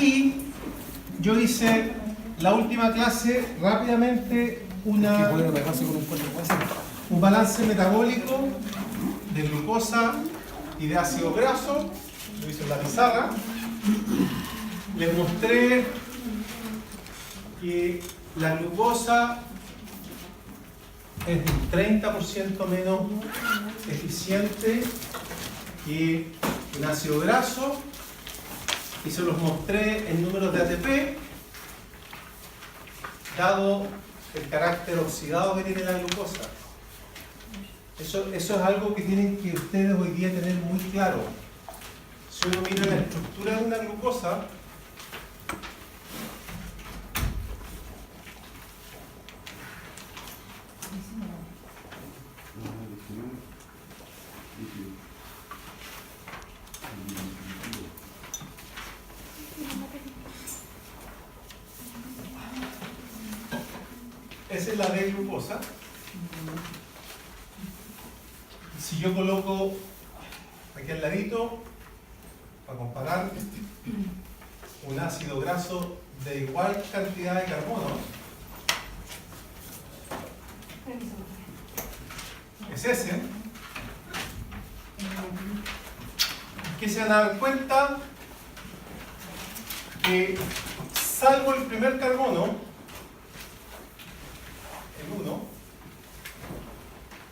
aquí yo hice la última clase rápidamente un balance metabólico de glucosa y de ácido graso. Lo hice en la pizarra. Les mostré que la glucosa es un 30% menos eficiente que un ácido graso, y se los mostré en números de ATP, dado el carácter oxidado que tiene la glucosa. Eso es algo que tienen que ustedes hoy día tener muy claro. Si uno mira la estructura de una glucosa, esa es la D-glucosa. Si yo coloco aquí al ladito, para comparar, un ácido graso de igual cantidad de carbono, es ese, que se van a dar cuenta que, salvo el primer carbono, el 1,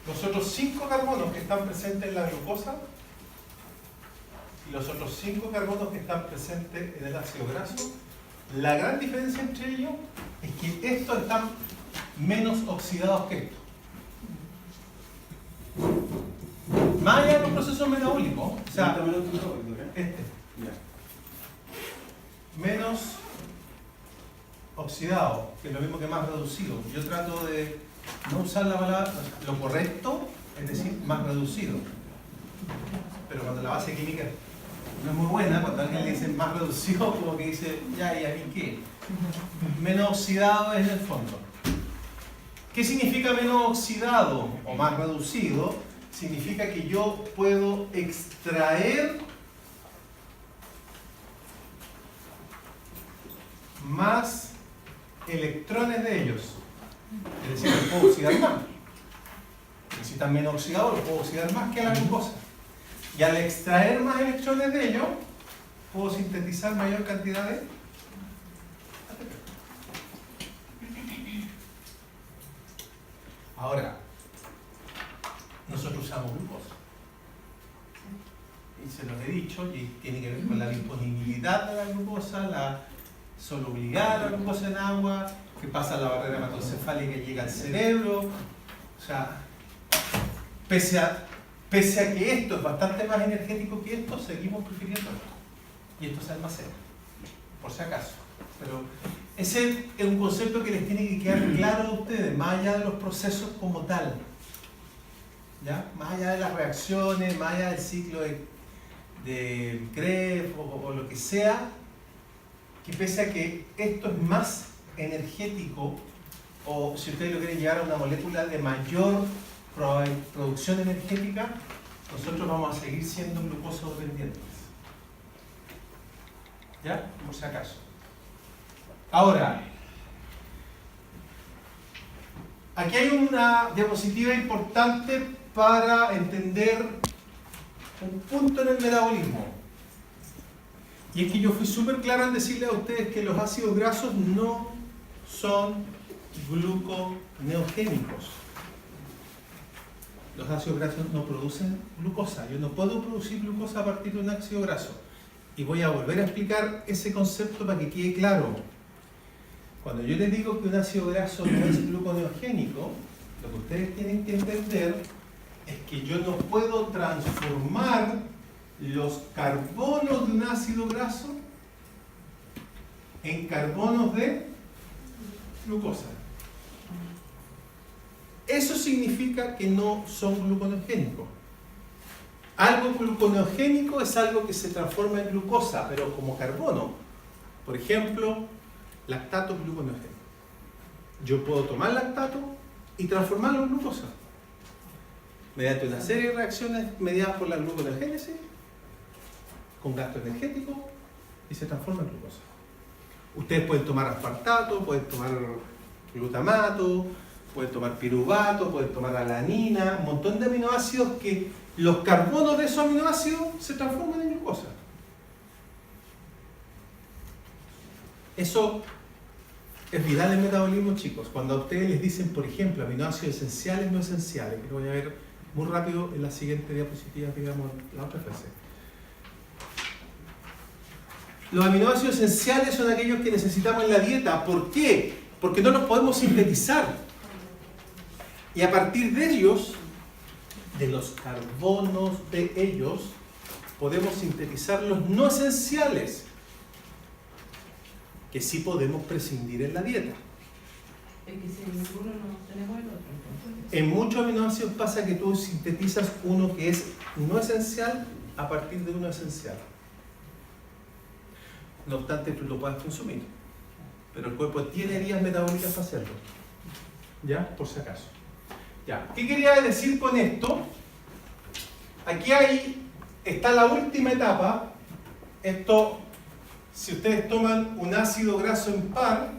los otros 5 carbonos que están presentes en la glucosa y los otros 5 carbonos que están presentes en el ácido graso, la gran diferencia entre ellos es que estos están menos oxidados que estos. Más allá de los procesos metabólicos, o sea, menos oxidado, que es lo mismo que más reducido. Yo trato de no usar la palabra, lo correcto, es decir, más reducido. Pero cuando la base química no es muy buena, cuando alguien le dice más reducido, como que dice, ya, ¿y a mí qué? Menos oxidado es en el fondo. ¿Qué significa menos oxidado o más reducido? Significa que yo puedo extraer más electrones de ellos. Es decir, lo puedo oxidar más. Y si está menos oxidado, lo puedo oxidar más que a la glucosa. Y al extraer más electrones de ellos, puedo sintetizar mayor cantidad de ATP. Ahora, nosotros usamos glucosa. Y se los he dicho, y tiene que ver con la disponibilidad de la glucosa, la solubilidad de la glucosa en agua, que pasa a la barrera hematoencefálica y llega al cerebro. O sea, pese a que esto es bastante más energético que esto, seguimos prefiriendo esto. Y esto se almacena, por si acaso. Pero ese es un concepto que les tiene que quedar claro a ustedes, más allá de los procesos como tal. ¿Ya? Más allá de las reacciones, más allá del ciclo de Krebs o lo que sea, que pese a que esto es más energético, o si ustedes lo quieren llevar a una molécula de mayor producción energética, nosotros vamos a seguir siendo glucosa dependientes. ¿Ya? Por si acaso. Ahora, aquí hay una diapositiva importante para entender un punto en el metabolismo. Y es que yo fui súper claro en decirles a ustedes que los ácidos grasos no son gluconeogénicos. Los ácidos grasos no producen glucosa. Yo no puedo producir glucosa a partir de un ácido graso. Y voy a volver a explicar ese concepto para que quede claro. Cuando yo les digo que un ácido graso no es gluconeogénico, lo que ustedes tienen que entender es que yo no puedo transformar los carbonos de un ácido graso en carbonos de glucosa. Eso significa que no son gluconeogénicos. Algo gluconeogénico es algo que se transforma en glucosa, pero como carbono. Por ejemplo, lactato gluconeogénico. Yo puedo tomar lactato y transformarlo en glucosa mediante una serie de reacciones mediadas por la gluconeogénesis con gasto energético, y se transforma en glucosa. Ustedes pueden tomar aspartato, pueden tomar glutamato, pueden tomar piruvato, pueden tomar alanina, un montón de aminoácidos que los carbonos de esos aminoácidos se transforman en glucosa. Eso es vital en metabolismo, chicos. Cuando a ustedes les dicen, por ejemplo, aminoácidos esenciales no esenciales, que lo voy a ver muy rápido en la siguiente diapositiva que veamos la otra frase. Los aminoácidos esenciales son aquellos que necesitamos en la dieta. ¿Por qué? Porque no los podemos sintetizar. Y a partir de ellos, de los carbonos de ellos, podemos sintetizar los no esenciales, que sí podemos prescindir en la dieta. Es que si ninguno no tenemos el otro. Entonces... En muchos aminoácidos pasa que tú sintetizas uno que es no esencial a partir de uno esencial. No obstante, tú lo puedes consumir, pero el cuerpo tiene vías metabólicas para hacerlo. ¿Ya? Por si acaso. Ya. ¿Qué quería decir con esto? Aquí está la última etapa. Esto, si ustedes toman un ácido graso impar,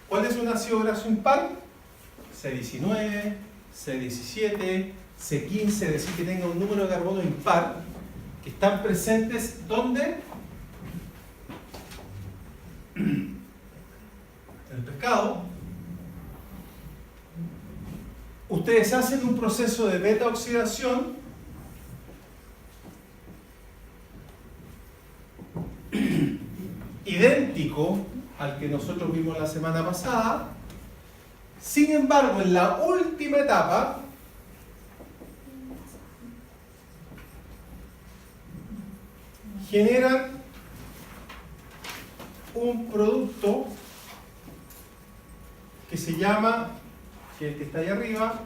¿cuál es un ácido graso impar? C19, C17, C15, es decir, que tenga un número de carbono impar, que están presentes, ¿dónde? En el pescado. Ustedes hacen un proceso de beta oxidación idéntico al que nosotros vimos la semana pasada. Sin embargo, en la última etapa generan un producto que se llama, que es el que está ahí arriba,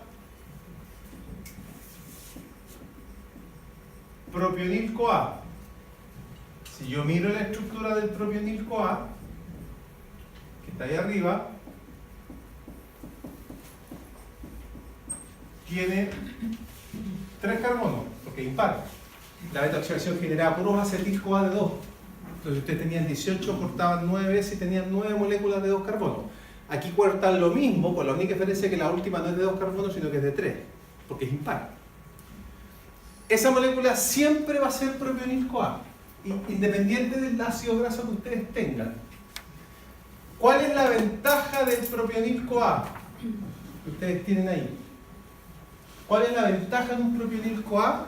propionil-CoA. Si yo miro la estructura del propionil-CoA, que está ahí arriba, tiene 3 carbonos, porque es impar. La beta oxidación generaba puros acetil-CoA de 2. Entonces ustedes tenían 18, cortaban 9 veces y tenían 9 moléculas de 2 carbonos. Aquí cortan lo mismo, con la única diferencia es que la última no es de 2 carbonos, sino que es de 3, porque es impar. Esa molécula siempre va a ser propionil-CoA, independiente del ácido graso que ustedes tengan. ¿Cuál es la ventaja del propionil-CoA que ustedes tienen ahí? ¿Cuál es la ventaja de un propionil-CoA?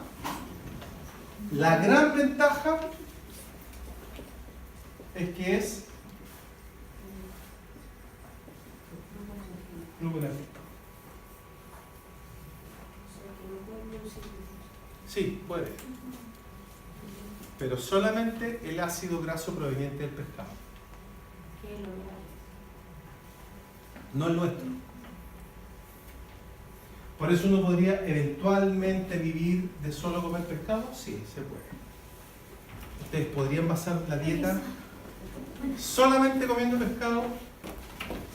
La gran ventaja es que es gluconeógeno. Sí, puede. Pero solamente el ácido graso proveniente del pescado. No el nuestro. Por eso uno podría eventualmente vivir de solo comer pescado. Sí, se puede. Ustedes podrían basar la dieta solamente comiendo pescado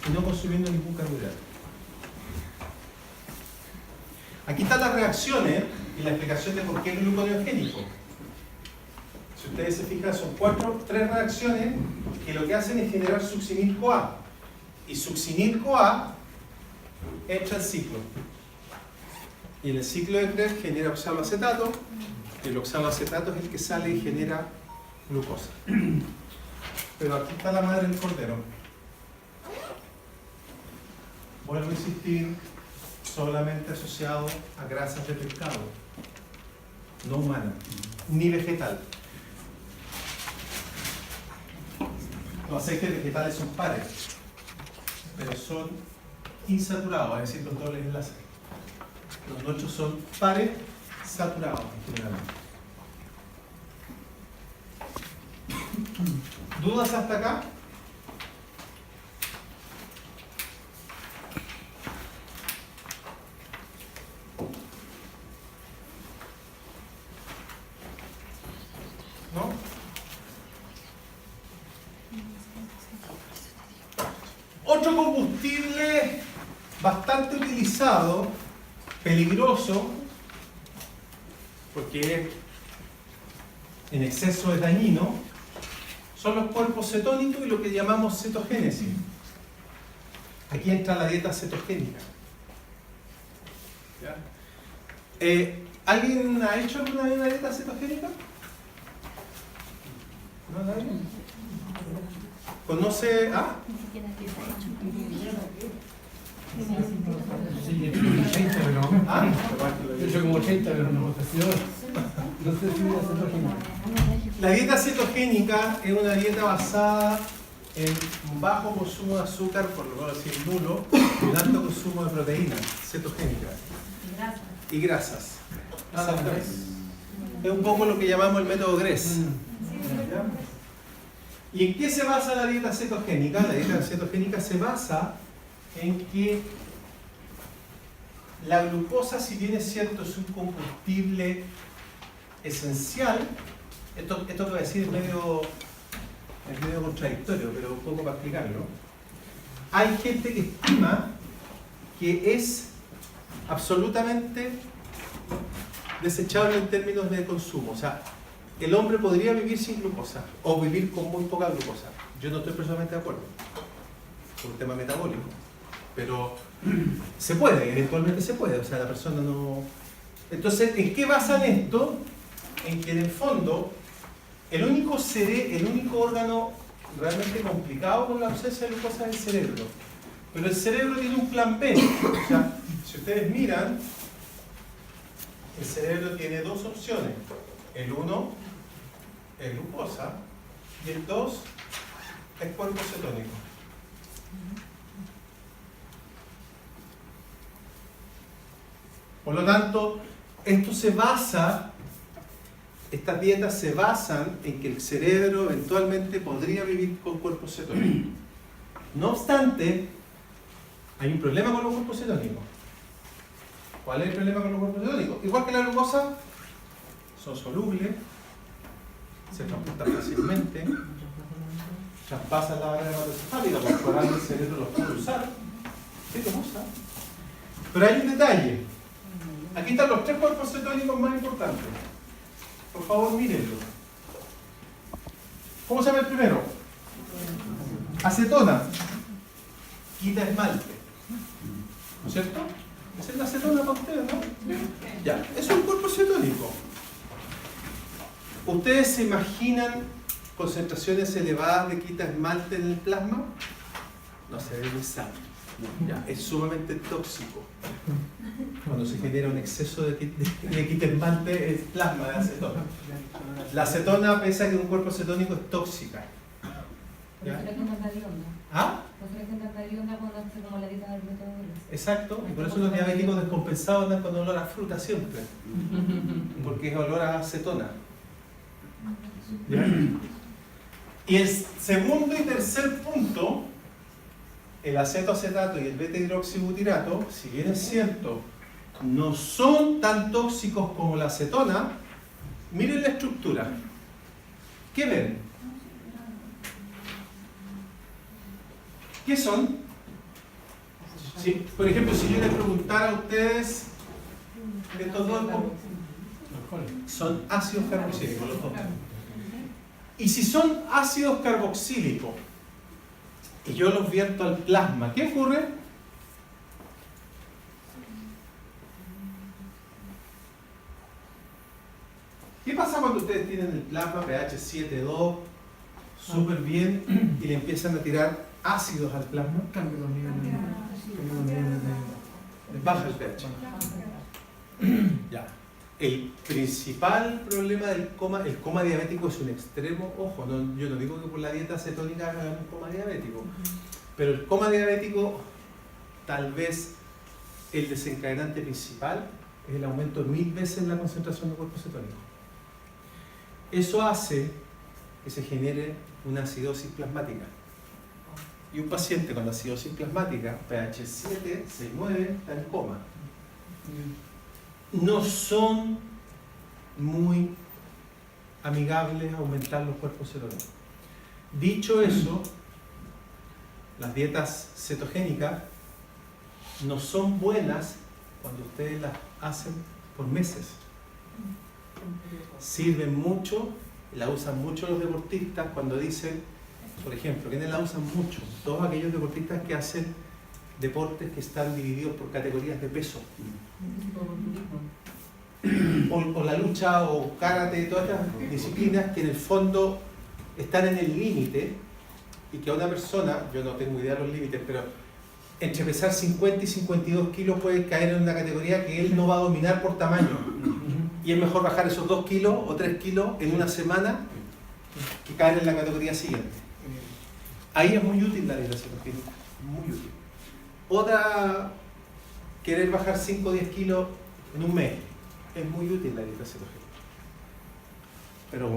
y no consumiendo ningún carbohidrato. Aquí están las reacciones y la explicación de por qué es gluconeogénico. Si ustedes se fijan, son 3 reacciones que lo que hacen es generar succinil-CoA. Y succinil-CoA entra al ciclo. Y en el ciclo de Krebs genera oxaloacetato, y el oxaloacetato es el que sale y genera glucosa. Pero aquí está la madre del cordero. Vuelvo a insistir, solamente asociado a grasas de pescado, no humana, ni vegetal. Los aceites vegetales son pares, pero son insaturados, es decir, los dobles enlaces. Los nuestros son pares saturados generalmente. ¿Dudas hasta acá? ¿No? Otro combustible bastante utilizado, peligroso, porque en exceso es dañino, son los cuerpos cetónicos y lo que llamamos cetogénesis. Aquí entra la dieta cetogénica. ¿Ya? ¿Alguien ha hecho alguna vez una dieta cetogénica? ¿No? ¿Nadie? ¿Conoce? ¿Ah? Sí, yo he hecho 30, pero no. ¿Ah? Yo he hecho como 80, pero no he sido. No sé si voy a hacer página. La dieta cetogénica es una dieta basada en un bajo consumo de azúcar, por lo menos decir nulo, y un alto consumo de proteínas cetogénicas y grasas. Exactamente. Es un poco lo que llamamos el método GRES. ¿Ya? ¿Y en qué se basa la dieta cetogénica? La dieta cetogénica se basa en que la glucosa, si bien es cierto, es un combustible esencial, esto que voy a decir es medio contradictorio, pero un poco para explicarlo. Hay gente que estima que es absolutamente desechable en términos de consumo. O sea, el hombre podría vivir sin glucosa o vivir con muy poca glucosa. Yo no estoy personalmente de acuerdo por un tema metabólico, pero se puede, eventualmente se puede. O sea, la persona no... Entonces, ¿en qué basan esto? En que en el fondo el único órgano realmente complicado con la ausencia de glucosa es el cerebro. Pero el cerebro tiene un plan B. O sea, si ustedes miran, el cerebro tiene dos opciones. El 1 es glucosa y el 2 es cuerpo cetónico. Por lo tanto, estas dietas se basan en que el cerebro eventualmente podría vivir con cuerpos cetónicos. No obstante, hay un problema con los cuerpos cetónicos. ¿Cuál es el problema con los cuerpos cetónicos? Igual que la glucosa, son solubles, se transportan fácilmente, traspasan la barrera hematoencefálica, por fuera el cerebro los puede usar. Sí, los usa. Pero hay un detalle. Aquí están los 3 cuerpos cetónicos más importantes. Por favor, mírenlo. ¿Cómo se llama el primero? Acetona. Quita esmalte. ¿No es cierto? Esa es la acetona para ustedes, ¿no? Ya, es un cuerpo cetónico. ¿Ustedes se imaginan concentraciones elevadas de quita esmalte en el plasma? No se debe pensar. Ya, es sumamente tóxico. Cuando se genera un exceso de quita esmalte es plasma de acetona. La acetona, pese a que un cuerpo cetónico, es tóxica. ¿Ya? ¿Ah? Exacto, y por eso los diabéticos descompensados andan con olor a fruta siempre. Porque es olor a acetona. ¿Ya? Y el segundo y tercer punto, el acetoacetato y el beta-hidroxibutirato, si bien es cierto, no son tan tóxicos como la acetona. Miren la estructura. ¿Qué ven? ¿Qué son? Sí, por ejemplo, si yo les preguntara a ustedes, estos dos son ácidos carboxílicos, los dos. Y si son ácidos carboxílicos y yo los vierto al plasma, ¿qué ocurre? ¿Qué pasa cuando ustedes tienen el plasma pH 7,2 súper bien y le empiezan a tirar ácidos al plasma? Cambio los niveles de Baja el pH. Ya. El principal problema del coma, el coma diabético es un extremo, ojo, yo no digo que por la dieta cetónica hagan un coma diabético, pero el coma diabético, tal vez el desencadenante principal es el aumento de 1000 veces en la concentración de cuerpo cetónico. Eso hace que se genere una acidosis plasmática. Y un paciente con acidosis plasmática, pH 7, 6,9, está en coma. No son muy amigables aumentar los cuerpos cetónicos. Dicho eso, las dietas cetogénicas no son buenas cuando ustedes las hacen por meses. Sirven mucho la usan mucho los deportistas cuando dicen, por ejemplo, ¿quiénes la usan mucho? Todos aquellos deportistas que hacen deportes que están divididos por categorías de peso. O la lucha, o karate, todas estas disciplinas que en el fondo están en el límite y que a una persona, yo no tengo idea de los límites, pero entre pesar 50 y 52 kilos puede caer en una categoría que él no va a dominar por tamaño. Y es mejor bajar esos 2 kilos o 3 kilos en una semana que caer en la categoría siguiente. Ahí es muy útil la dieta cetogénica, muy útil. Otra, querer bajar 5 o 10 kilos en un mes, es muy útil la dieta cetogénica. Pero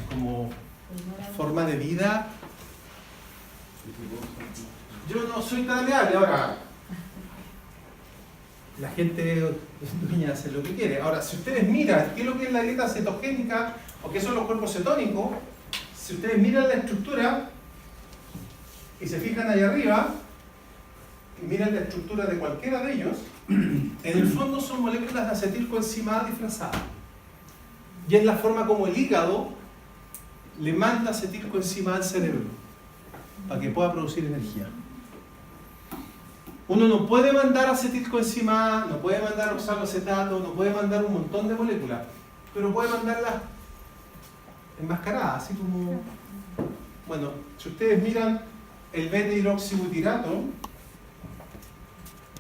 como forma de vida, yo no soy tan amiable. Ahora, la gente es dueña de hacer lo que quiere. Ahora, si ustedes miran qué es lo que es la dieta cetogénica o qué son los cuerpos cetónicos, si ustedes miran la estructura y se fijan ahí arriba, y miran la estructura de cualquiera de ellos, en el fondo son moléculas de acetilcoenzima disfrazadas. Y es la forma como el hígado le manda acetilcoenzima al cerebro para que pueda producir energía. Uno no puede mandar acetilcoenzima, no puede mandar oxaloacetato, no puede mandar un montón de moléculas, pero puede mandarlas enmascaradas, así como... Bueno, si ustedes miran el beta-hidroxibutirato,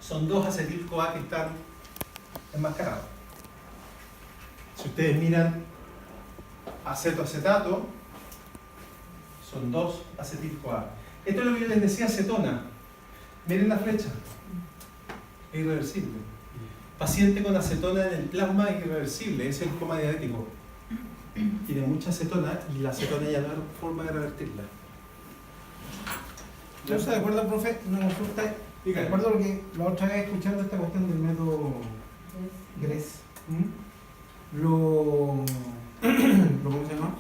son 2 acetil-CoA que están enmascarados. Si ustedes miran acetoacetato, son 2 acetil-CoA. Esto es lo que yo les decía, acetona. Miren la flecha. Es irreversible. Paciente con acetona en el plasma es irreversible, es el coma diabético. Tiene mucha acetona y la acetona ya no hay forma de revertirla. Yo estoy de acuerdo, profe, una consulta. De acuerdo a lo que la otra vez escuchando esta cuestión del método GRES, ¿cómo se llama?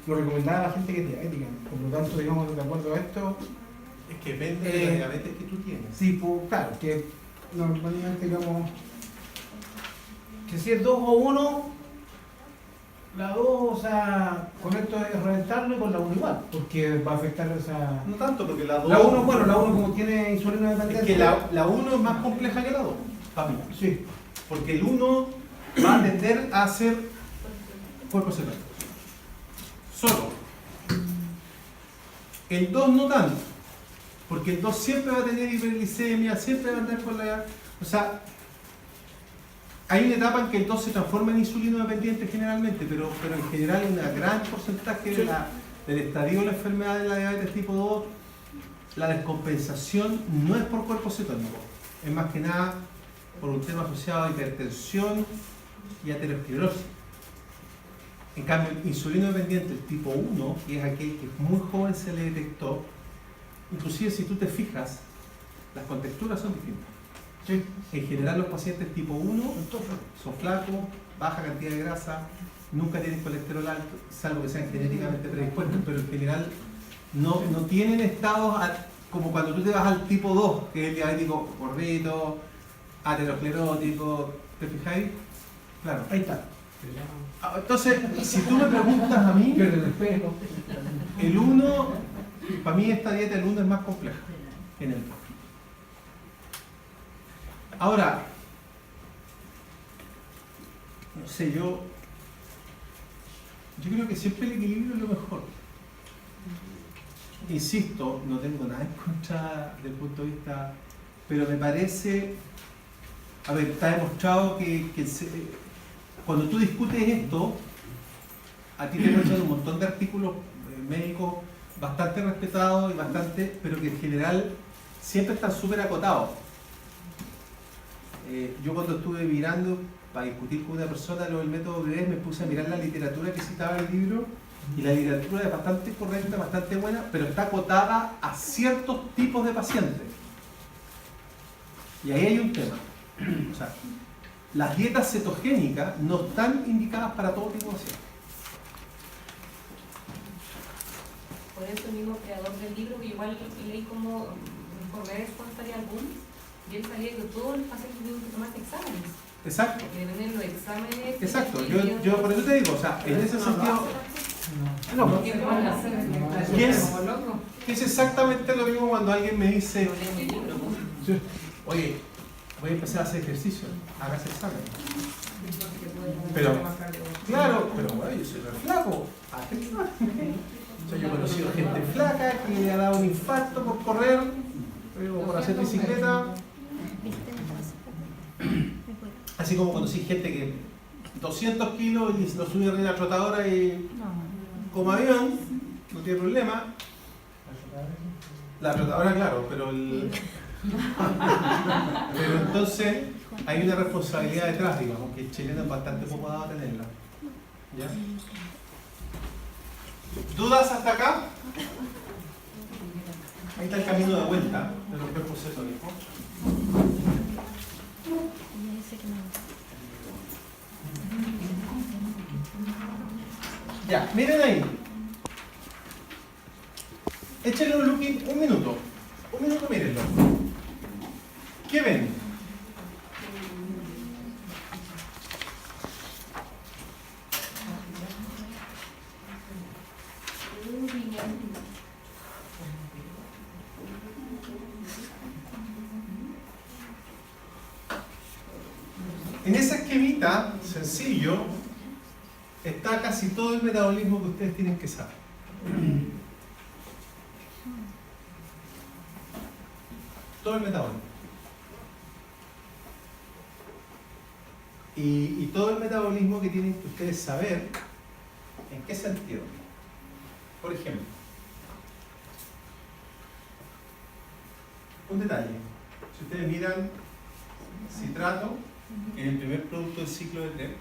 Lo recomendaba a la gente que es diabética. Por lo tanto, digamos, de acuerdo a esto, Es que depende de la diabetes que tú tienes. sí, pues claro, que normalmente digamos que si es 2 o 1, la 2, o sea, con esto es reventarlo y con la 1 igual, porque va a afectar esa... No tanto, porque la 2... La 1, bueno, la 1 como tiene insulina Es dependiente... que la 1 es más compleja que la 2, para mí. Sí, Porque el 1 va a tender a ser cuerpo cetónico. Solo. El 2 no tanto. Porque el 2 siempre va a tener hiperglicemia, siempre va a andar con la... O sea, hay una etapa en que el 2 se transforma en insulino dependiente generalmente, pero en general un gran porcentaje del estadio de la enfermedad de la diabetes tipo 2, la descompensación no es por cuerpo cetónico, es más que nada por un tema asociado a hipertensión y aterosclerosis. En cambio, el insulino dependiente, el tipo 1, que es aquel que muy joven se le detectó, inclusive si tú te fijas, las contexturas son distintas. sí. En general los pacientes tipo 1 son flacos, baja cantidad de grasa, nunca tienen colesterol alto, salvo que sean genéticamente predispuestos, pero en general no tienen estados como cuando tú te vas al tipo 2, que es el diabético gordito, aterosclerótico, ¿te fijáis? Claro. Ahí está. Entonces, si tú me preguntas a mí, Pierde el espejo. el 1, para mí esta dieta el 1 es más compleja que en el 2. Ahora, no sé, yo creo que siempre el equilibrio es lo mejor. Insisto, no tengo nada en contra del punto de vista, pero me parece, a ver, está demostrado que cuando tú discutes esto, a ti te muestran un montón de artículos médicos bastante respetados y bastante, pero que en general siempre están súper acotados. Yo cuando estuve mirando para discutir con una persona lo del método GRES, me puse a mirar la literatura que citaba el libro y la literatura es bastante correcta, bastante buena, pero está acotada a ciertos tipos de pacientes. Y ahí hay un tema. O sea, las dietas cetogénicas no están indicadas para todo tipo de pacientes. Por eso el mismo creador del libro, que igual leí como correr con Faria Albún, y él sabía que todos los pacientes tienen que tomar exámenes. Exacto. Que dependen de los exámenes. Exacto. Yo por eso te digo, o sea, en ese sentido, No, no, ¿Qué van a hacer? ¿Qué es? Como loco. Es exactamente lo mismo cuando alguien me dice, Yo leo el libro, pues. oye, voy a empezar a hacer ejercicio, hágase examen. Porque Pero- puede bajar de- Claro, pero bueno, yo soy re flaco. O sea, yo he conocido gente flaca que le ha dado un infarto por correr, o por hacer bicicleta. Así como conocí gente que 200 kilos y lo sube arriba de la trotadora y como avión, no tiene problema. La trotadora, claro, pero pero entonces hay una responsabilidad detrás, digamos, que el chileno es bastante poco dado a tenerla. ¿Ya? ¿Dudas hasta acá? Ahí está el camino de vuelta de los cuerpos cetóricos. Ya, miren ahí. Échenle un looking un minuto. Un minuto, mírenlo. ¿Qué ven? En esa esquemita, sencillo, está casi todo el metabolismo que ustedes tienen que saber. Todo el metabolismo. Y todo el metabolismo que tienen que ustedes saber, ¿en qué sentido? Por ejemplo, un detalle. Si ustedes miran citrato, que es el primer producto del ciclo de Krebs,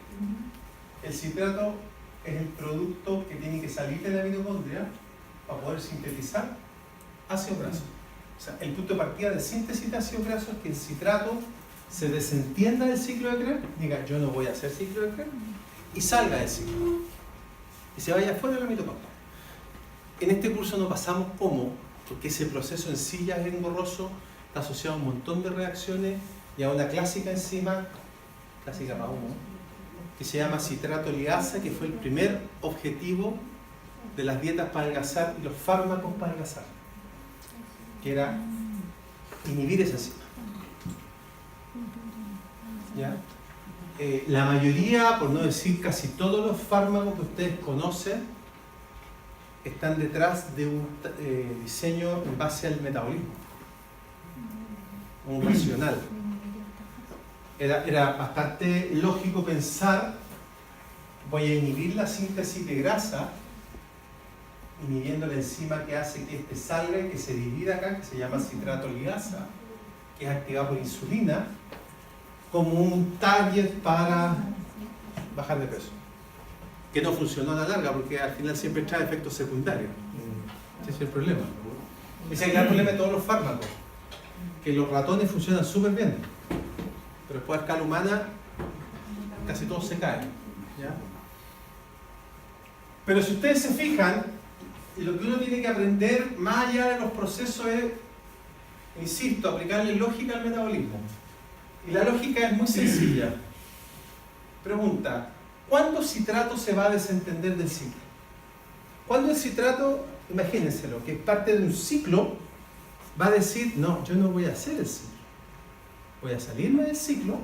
el citrato es el producto que tiene que salir de la mitocondria para poder sintetizar ácido graso. O sea, el punto de partida de síntesis de ácido graso es que el citrato se desentienda del ciclo de Krebs, diga yo no voy a hacer ciclo de Krebs, y salga del ciclo. Y se vaya fuera de la mitocondria. En este curso no pasamos cómo, porque ese proceso en sí ya es engorroso, está asociado a un montón de reacciones y a una clásica enzima, clásica para uno, que se llama citrato liasa, que fue el primer objetivo de las dietas para adelgazar y los fármacos para adelgazar, que era inhibir esa enzima. ¿Ya? La mayoría, por no decir casi todos los fármacos que ustedes conocen, están detrás de un diseño en base al metabolismo, un racional. Era bastante lógico pensar, voy a inhibir la síntesis de grasa, inhibiendo la enzima que hace que este salga y que se divida acá, que se llama citrato ligasa, que es activada por insulina, como un target para bajar de peso. Que no funcionó a la larga, porque al final siempre trae efectos secundarios. Ese es el problema. Ese es el gran problema de todos los fármacos, que los ratones funcionan súper bien, pero después a escala humana casi todos se caen. ¿Ya? Pero si ustedes se fijan, lo que uno tiene que aprender más allá de los procesos es, insisto, aplicarle lógica al metabolismo. Y la lógica es muy sencilla. Pregunta, ¿cuándo citrato se va a desentender del ciclo? Cuando el citrato, imagínenselo, que es parte de un ciclo, va a decir, no, yo no voy a hacer el ciclo. Voy a salirme del ciclo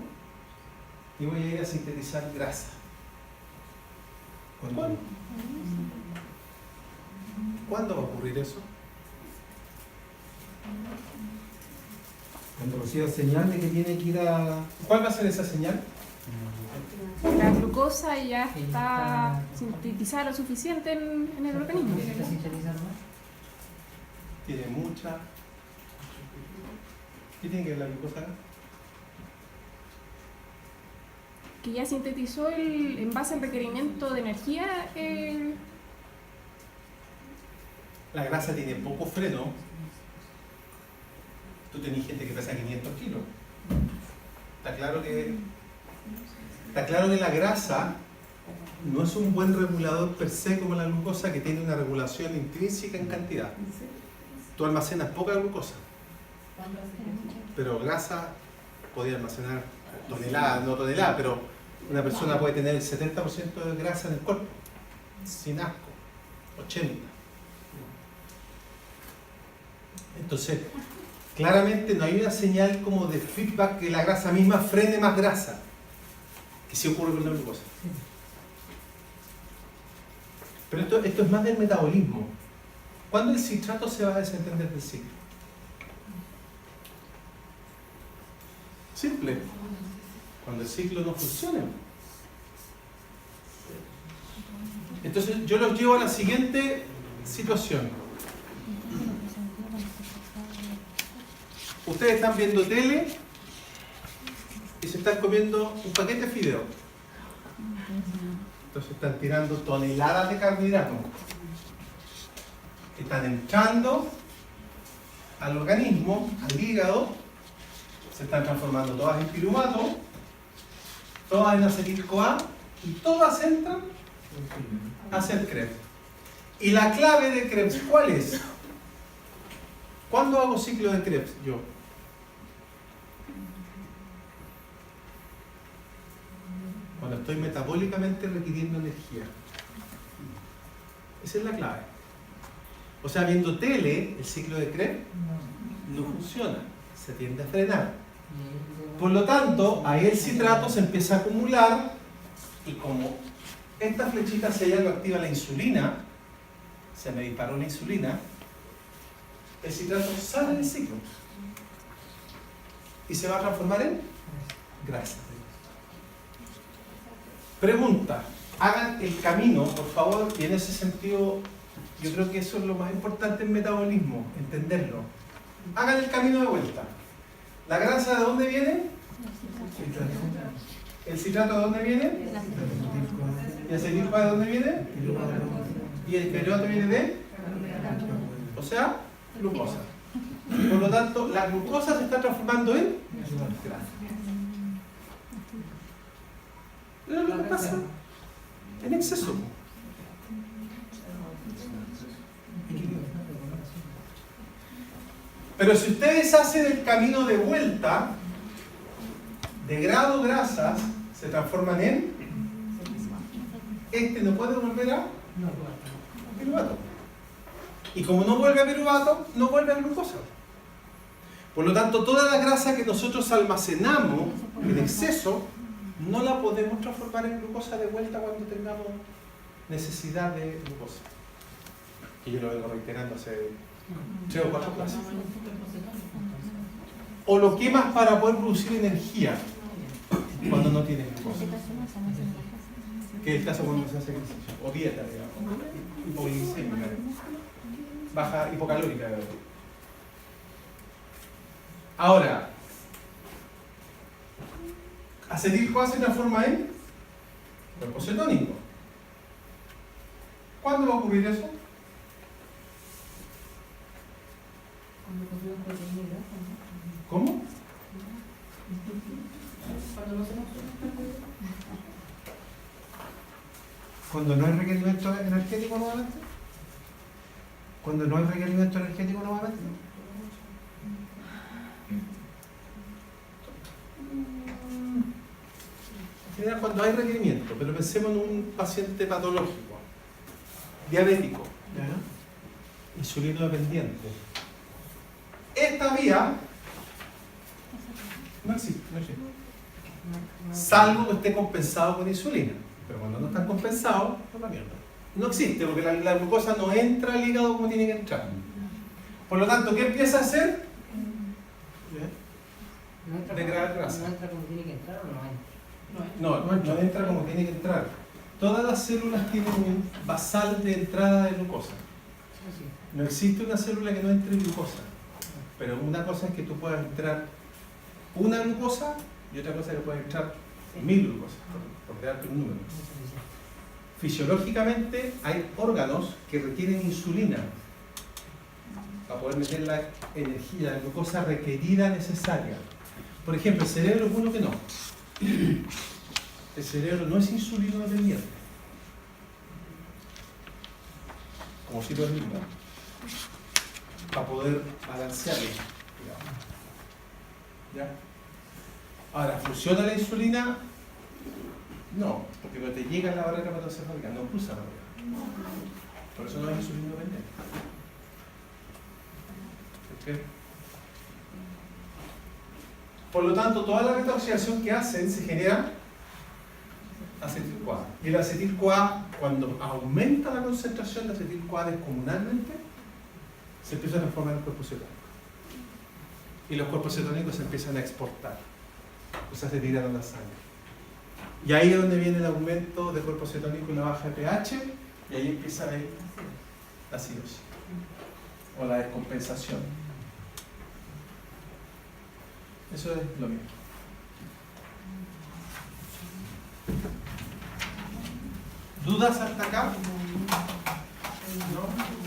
y voy a ir a sintetizar grasa. ¿Cuándo? ¿Cuándo va a ocurrir eso? cuando reciba señal de que tiene que ir a... ¿Cuál va a ser esa señal? La glucosa ya está sintetizada lo suficiente en el organismo. Tiene mucha... ¿Qué tiene que ver la glucosa acá? Que ya sintetizó en base al requerimiento de energía. La grasa tiene poco freno. Tú tenés gente que pesa 500 kilos. Está claro que la grasa no es un buen regulador per se como la glucosa, que tiene una regulación intrínseca en cantidad. Tú almacenas poca glucosa, pero grasa podía almacenar toneladas, no toneladas, pero una persona puede tener el 70% de grasa en el cuerpo, sin asco. 80. Entonces, claramente no hay una señal como de feedback que la grasa misma frene más grasa, que sí ocurre con la glucosa. Pero esto es más del metabolismo. ¿Cuándo el citrato se va a desentender del ciclo? Simple. Cuando el ciclo no funciona. Entonces yo los llevo a la siguiente situación. Ustedes están viendo tele y se están comiendo un paquete de fideo. Entonces están tirando toneladas de carbohidratos. Están entrando al organismo, al hígado, se están transformando todas en piruvato, todas en acetil-CoA y todas entran hacia el Krebs. ¿Y la clave de Krebs cuál es? ¿Cuándo hago ciclo de Krebs? Yo. Cuando estoy metabólicamente requiriendo energía. Esa es la clave. O sea, viendo tele, el ciclo de Krebs no funciona, se tiende a frenar. Por lo tanto, ahí el citrato se empieza a acumular y como esta flechita hacia allá lo activa la insulina, se me disparó la insulina, el citrato sale del ciclo y se va a transformar en grasa. Pregunta, hagan el camino, por favor, y en ese sentido yo creo que eso es lo más importante en metabolismo, entenderlo. Hagan el camino de vuelta. ¿La grasa de dónde viene? ¿El citrato de dónde viene? ¿Y el acetil-CoA de dónde viene? ¿Y el piruvato viene de? O sea, glucosa. Por lo tanto, la glucosa se está transformando en grasa. Pero lo que pasa en exceso. Pero si ustedes hacen el camino de vuelta, de grado grasas, se transforman en... Este no puede volver a piruvato. Y como no vuelve a piruvato, no vuelve a glucosa. Por lo tanto, toda la grasa que nosotros almacenamos en exceso, no la podemos transformar en glucosa de vuelta cuando tengamos necesidad de glucosa. Y yo lo vengo reiterando hace 3 o 4 clases. O lo quemas para poder producir energía cuando no tienes glucosa. Que es el caso cuando se hace ejercicio. O dieta, digamos. Hipoglicémica. Baja hipocalórica. Ahora, acetil-CoA se transforma en cuerpo cetónico. ¿Cuándo va a ocurrir eso? ¿Cómo? Cuando no hay requerimiento energético nuevamente. Cuando no hay requerimiento energético nuevamente. En general, cuando hay requerimiento, pero pensemos en un paciente patológico, diabético, ¿ya? Insulino dependiente. Esta vía no existe, salvo que esté compensado con insulina. Pero cuando no están compensados, no la mierda. No existe, porque la glucosa no entra al hígado como tiene que entrar. Por lo tanto, ¿qué empieza a hacer? Degradar grasa. ¿No entra como tiene que entrar o no entra? No entra como tiene que entrar. Todas las células tienen un basal de entrada de glucosa. No existe una célula que no entre glucosa. Pero una cosa es que tú puedas entrar una glucosa y otra cosa es que puedas entrar 1000 glucosas, por darte un número. Fisiológicamente hay órganos que requieren insulina para poder meter la energía, la glucosa requerida necesaria. Por ejemplo, el cerebro es uno que no. El cerebro no es insulino dependiente. Como si lo es mismo. Para poder balancearlo, digamos. ¿Ya? Ahora, ¿funciona la insulina? No, porque cuando te llega a la barrera hematoencefálica no cruza la barrera. Por eso no hay insulina dependiente. ¿Ok? Por lo tanto, toda la detoxificación que hacen se genera acetil-CoA. Y el acetil-CoA, cuando aumenta la concentración de acetil-CoA descomunalmente, se empieza a transformar en cuerpos cetónicos. Y los cuerpos cetónicos se empiezan a exportar. O sea, se tiran a la sangre. Y ahí es donde viene el aumento de cuerpos cetónicos y la baja de pH, y ahí empieza a haber la acidosis o la descompensación. Eso es lo mismo. ¿Dudas hasta acá? ¿No?